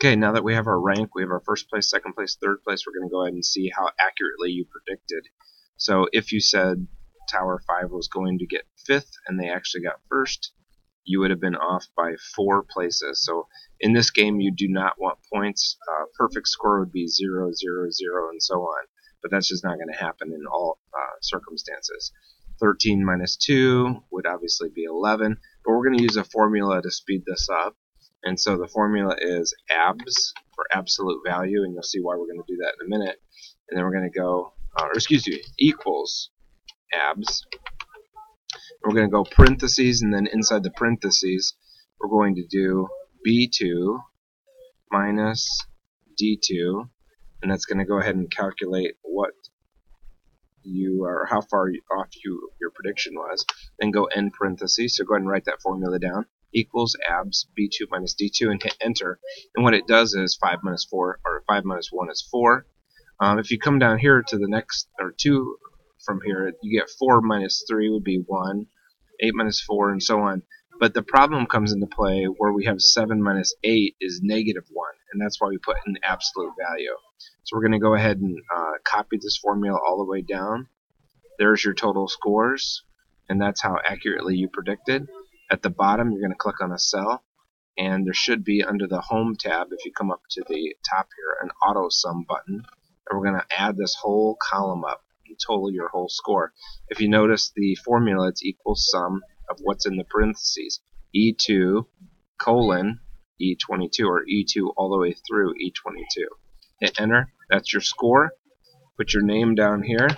Okay, now that we have our rank, we have our first place, second place, third place, we're going to go ahead and see how accurately you predicted. So if you said Tower 5 was going to get 5th and they actually got 1st, you would have been off by 4 places. So in this game, you do not want points. Perfect score would be 0, 0, 0, and so on. But that's just not going to happen in all circumstances. 13 minus 2 would obviously be 11. But we're going to use a formula to speed this up. And so the formula is ABS for absolute value, and you'll see why we're going to do that in a minute. And then we're going to go, equals ABS. We're going to go parentheses, and then inside the parentheses, we're going to do B2 minus D2, and that's going to go ahead and calculate what you are, how far off your prediction was. Then go end parentheses, so go ahead and write that formula down. Equals ABS B2 minus D2 and hit enter. And what it does is 5 minus 4, or 5 minus 1 is 4. If you come down here to the next, or 2 from here, you get 4 minus 3 would be 1, 8 minus 4, and so on. But the problem comes into play where we have 7 minus 8 is negative 1, and that's why we put in absolute value. So we're going to go ahead and copy this formula all the way down. There's your total scores, and that's how accurately you predicted. At the bottom, you're going to click on a cell, and there should be under the Home tab, if you come up to the top here, an Auto Sum button. And we're going to add this whole column up and total your whole score. If you notice the formula, it's equal sum of what's in the parentheses. E2 colon E22, or E2 all the way through E22. Hit enter. That's your score. Put your name down here.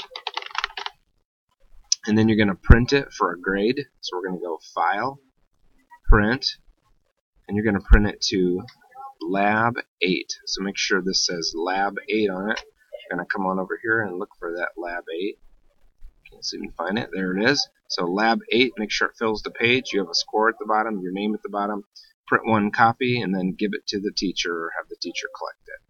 And then you're going to print it for a grade. So we're going to go File, Print, and you're going to print it to Lab 8. So make sure this says Lab 8 on it. You're going to come on over here and look for that Lab 8. Can't seem to find it. There it is. So Lab 8, make sure it fills the page. You have a score at the bottom, your name at the bottom. Print one copy, and then give it to the teacher or have the teacher collect it.